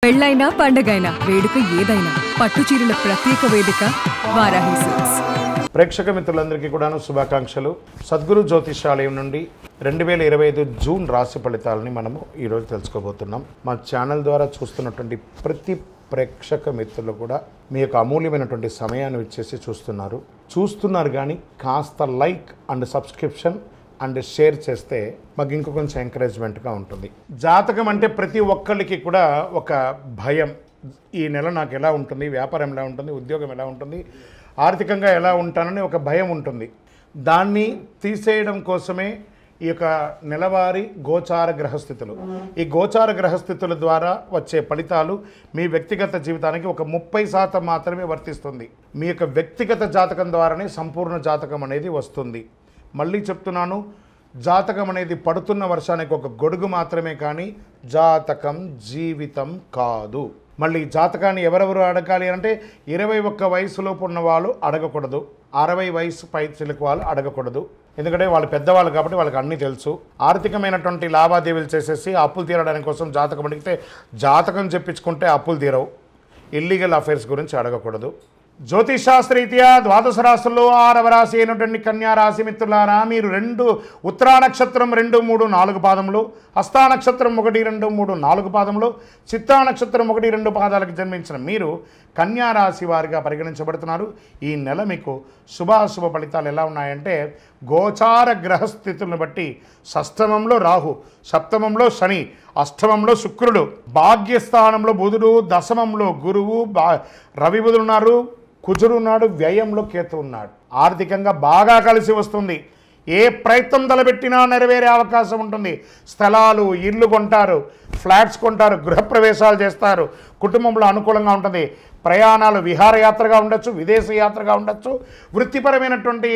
పెళ్ళైనా పండగైనా వేడుక ఏదైనా పట్టు చీరల ప్రత్యేక వేదిక వారాహి సిల్క్స్. ప్రేక్షక మిత్రులందరికీ కూడాను శుభాకాంక్షలు. సద్గురు జ్యోతిషాలయం నుండి 2025 జూన్ రాశి ఫలితాలని మనము ఈరోజు తెలుసుకోబోతున్నాం. మా ఛానల్ ద్వారా చూస్తున్నటువంటి ప్రతి ప్రేక్షక మిత్రులు కూడా మీ యొక్క అమూల్యమైనటువంటి సమయాన్ని ఇచ్చేసి చూస్తున్నారు కానీ కాస్త like and subscription and share చేస్తే మాకు ఇంకో కొంచెం ఎంకరేజ్మెంట్గా ఉంటుంది. జాతకం అంటే ప్రతి ఒక్కరికి కూడా ఒక భయం. ఈ నెల నాకు ఎలా ఉంటుంది, వ్యాపారం ఎలా ఉంటుంది, ఉద్యోగం ఎలా ఉంటుంది, ఆర్థికంగా ఎలా ఉంటానని ఒక భయం ఉంటుంది. దాన్ని తీసేయడం కోసమే ఈ యొక్క నెలవారీ గోచార గ్రహస్థితులు. ఈ గోచార గ్రహస్థితుల ద్వారా వచ్చే ఫలితాలు మీ వ్యక్తిగత జీవితానికి ఒక 30% మాత్రమే వర్తిస్తుంది. మీ యొక్క వ్యక్తిగత జాతకం ద్వారానే సంపూర్ణ జాతకం అనేది వస్తుంది. మళ్ళీ చెప్తున్నాను, జాతకం అనేది పడుతున్న వర్షానికి ఒక గొడుగు మాత్రమే, కానీ జాతకం జీవితం కాదు. మళ్ళీ జాతకాన్ని ఎవరెవరు అడగాలి అంటే 21 వయసులోపు ఉన్న వాళ్ళు అడగకూడదు, 60 వయసు పై చిలుకు వాళ్ళు అడగకూడదు. ఎందుకంటే వాళ్ళు పెద్దవాళ్ళు కాబట్టి వాళ్ళకి అన్నీ తెలుసు. ఆర్థికమైనటువంటి లావాదేవీలు చేసేసి అప్పులు తీరడానికి కోసం జాతకం అడిగితే జాతకం చెప్పించుకుంటే అప్పులు తీరవు. ఇల్లీగల్ అఫైర్స్ గురించి అడగకూడదు. జ్యోతిషాస్త్రరీత్యా ద్వాదశ రాశుల్లో 6వ రాశి అయినటువంటి కన్యా రాశి మిత్రులారా, మీరు ఉత్తరా నక్షత్రం 2, 3, 4 పాదములు, హస్తా నక్షత్రం 1, 2, 3, 4 పాదములు, చిత్తా నక్షత్రం 1, 2 పాదాలకు జన్మించిన మీరు కన్యా రాశి వారిగా పరిగణించబడుతున్నారు. ఈ నెల మీకు శుభాశుభ ఫలితాలు ఎలా ఉన్నాయంటే, గోచార గ్రహస్థితులను బట్టి షష్టమంలో రాహు, సప్తమంలో శని, అష్టమంలో శుక్రుడు, భాగ్యస్థానంలో బుధుడు, దశమంలో గురువు, రవి బుధుడు ఉన్నారు, కుజుడు ఉన్నాడు, వ్యయంలో కేతు ఉన్నాడు. ఆర్థికంగా బాగా కలిసి వస్తుంది. ఏ ప్రయత్నం తలపెట్టినా నెరవేరే అవకాశం ఉంటుంది. స్థలాలు, ఇల్లు కొంటారు, ఫ్లాట్స్ కొంటారు, గృహప్రవేశాలు చేస్తారు. కుటుంబంలో అనుకూలంగా ఉంటుంది. ప్రయాణాలు విహారయాత్రగా ఉండొచ్చు, విదేశీ యాత్రగా ఉండొచ్చు, వృత్తిపరమైనటువంటి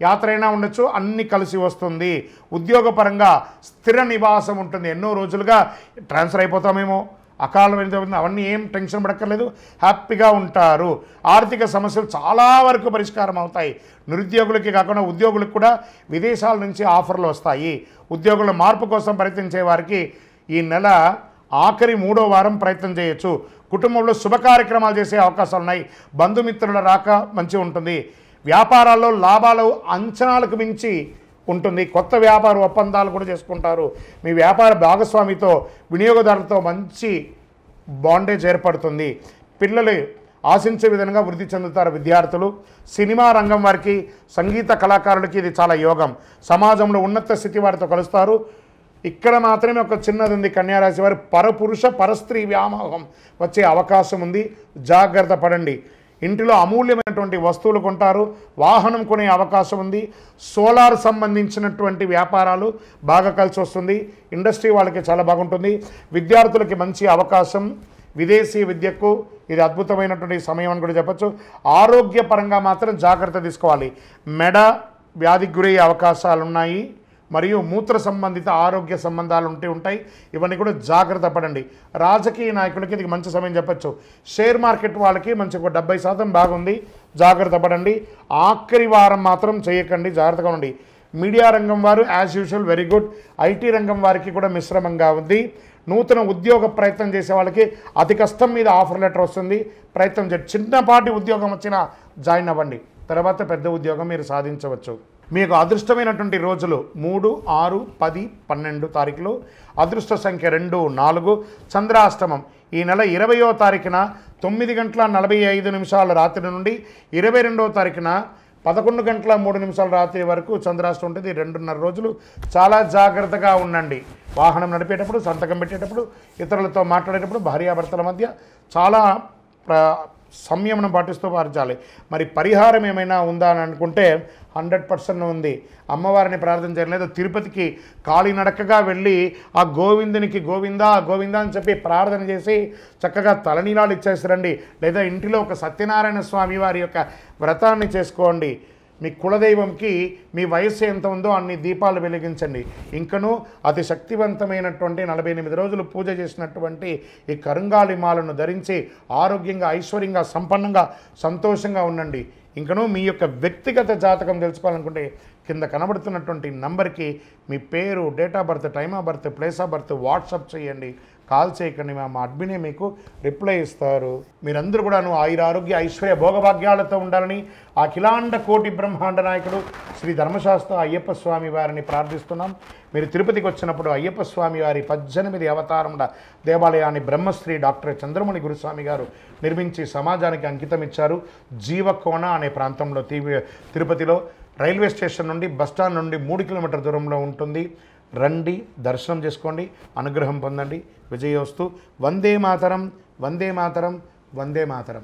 యాత్ర అయినా ఉండొచ్చు, అన్నీ కలిసి వస్తుంది. ఉద్యోగపరంగా స్థిర నివాసం ఉంటుంది. ఎన్నో రోజులుగా ట్రాన్స్ఫర్ అయిపోతామేమో, అకాలం అవన్నీ ఏం టెన్షన్ పడక్కర్లేదు, హ్యాపీగా ఉంటారు. ఆర్థిక సమస్యలు చాలా వరకు పరిష్కారం అవుతాయి. నిరుద్యోగులకి కాకుండా ఉద్యోగులకు కూడా విదేశాల నుంచి ఆఫర్లు వస్తాయి. ఉద్యోగుల మార్పు కోసం ప్రయత్నించే వారికి ఈ నెల ఆఖరి 3వ వారం ప్రయత్నం చేయొచ్చు. కుటుంబంలో శుభ కార్యక్రమాలు చేసే అవకాశాలు ఉన్నాయి. బంధుమిత్రుల రాక మంచి ఉంటుంది. వ్యాపారాల్లో లాభాలు అంచనాలకు మించి ఉంటుంది. కొత్త వ్యాపార ఒప్పందాలు కూడా చేసుకుంటారు. మీ వ్యాపార భాగస్వామితో, వినియోగదారులతో మంచి బాండేజ్ ఏర్పడుతుంది. పిల్లలు ఆశించే విధంగా వృద్ధి చెందుతారు. విద్యార్థులు, సినిమా రంగం వారికి, సంగీత కళాకారులకి ఇది చాలా యోగం. సమాజంలో ఉన్నత స్థితి వారితో కలుస్తారు. ఇక్కడ మాత్రమే ఒక చిన్నది ఉంది. కన్యారాశి వారు పరపురుష పరస్త్రీ వ్యామోహం వచ్చే అవకాశం ఉంది. జాగ్రత్త పడండి. ఇంటిలో అమూల్యమైనటువంటి వస్తువులు కొంటారు. వాహనం కొనే అవకాశం ఉంది. సోలార్ సంబంధించినటువంటి వ్యాపారాలు బాగా కలిసి వస్తుంది. ఇండస్ట్రీ వాళ్ళకి చాలా బాగుంటుంది. విద్యార్థులకి మంచి అవకాశం. విదేశీ విద్యకు ఇది అద్భుతమైనటువంటి సమయం అని కూడా చెప్పచ్చు. ఆరోగ్యపరంగా మాత్రం జాగ్రత్త తీసుకోవాలి. మెడ వ్యాధికి గురయ్యే అవకాశాలు ఉన్నాయి. మరియు మూత్ర సంబంధిత ఆరోగ్య సంబంధాలు ఉంటాయి. ఇవన్నీ కూడా జాగ్రత్త పడండి. రాజకీయ నాయకులకి ఇది మంచి సమయం చెప్పచ్చు. షేర్ మార్కెట్ వాళ్ళకి మంచి 70% బాగుంది. జాగ్రత్త పడండి. ఆఖరి వారం మాత్రం చేయకండి, జాగ్రత్తగా ఉండండి. మీడియా రంగం వారు as usual very good. IT రంగం వారికి కూడా మిశ్రమంగా ఉంది. నూతన ఉద్యోగ ప్రయత్నం చేసే వాళ్ళకి అతి కష్టం మీద ఆఫర్ లెటర్ వస్తుంది. ప్రయత్నం చేయండి. చిన్నపాటి ఉద్యోగం వచ్చినా జాయిన్ అవ్వండి. తర్వాత పెద్ద ఉద్యోగం మీరు సాధించవచ్చు. మీకు అదృష్టమైనటువంటి రోజులు 3, 6, 10, 12 తారీఖులు. అదృష్ట సంఖ్య 2, 4. చంద్రాష్టమం ఈ నెల 20వ తారీఖున 9:45 రాత్రి నుండి 22వ తారీఖున 11:03 రాత్రి వరకు చంద్రాష్టమం ఉంటుంది. 2.5 రోజులు. చాలా జాగ్రత్తగా ఉండండి. వాహనం నడిపేటప్పుడు, సంతకం పెట్టేటప్పుడు, ఇతరులతో మాట్లాడేటప్పుడు, భార్యాభర్తల మధ్య చాలా సంయమనం పాటిస్తూ పాటించాలి. మరి పరిహారం ఏమైనా ఉందా అని అనుకుంటే 100% ఉంది. అమ్మవారిని ప్రార్థన చేయలేదు. తిరుపతికి కాలినడకగా వెళ్ళి ఆ గోవిందునికి గోవిందా గోవిందా అని చెప్పి ప్రార్థన చేసి చక్కగా తలనీలాలు ఇచ్చేసిరండి. లేదా ఇంటిలో ఒక సత్యనారాయణ స్వామి వారి యొక్క వ్రతాన్ని చేసుకోండి. మీ కులదైవంకి మీ వయస్సు ఎంత ఉందో అన్ని దీపాలు వెలిగించండి. ఇంకనూ అతి శక్తివంతమైనటువంటి 48 రోజులు పూజ చేసినటువంటి ఈ కరుంగాలి మాలను ధరించి ఆరోగ్యంగా, ఐశ్వర్యంగా, సంపన్నంగా, సంతోషంగా ఉండండి. ఇంకనూ మీ యొక్క వ్యక్తిగత జాతకం తెలుసుకోవాలనుకుంటే కింద కనబడుతున్నటువంటి నంబర్కి మీ పేరు, date of birth, time of birth, place of birth WhatsApp చేయండి. కాల్ చేయకండి, మా అడ్మినే మీకు రిప్లై ఇస్తారు. మీరందరూ కూడాను ఆయురారోగ్య ఐశ్వర్య భోగభాగ్యాలతో ఉండాలని అఖిలాండ కోటి బ్రహ్మాండ నాయకుడు శ్రీ ధర్మశాస్త్ర అయ్యప్ప స్వామి వారిని ప్రార్థిస్తున్నాం. మీరు తిరుపతికి వచ్చినప్పుడు అయ్యప్ప స్వామి వారి 18 అవతారముల దేవాలయాన్ని బ్రహ్మశ్రీ డాక్టర్ చంద్రమౌళి గురుస్వామి గారు నిర్మించి సమాజానికి అంకితం ఇచ్చారు. జీవకోన అనే ప్రాంతంలో తిరుపతిలో రైల్వే స్టేషన్ నుండి బస్టాండ్ నుండి 3 కిలోమీటర్ల దూరంలో ఉంటుంది. రండి, దర్శనం చేసుకోండి, అనుగ్రహం పొందండి. విజయోస్తు. వందే మాతరం, వందే మాతరం, వందే మాతరం.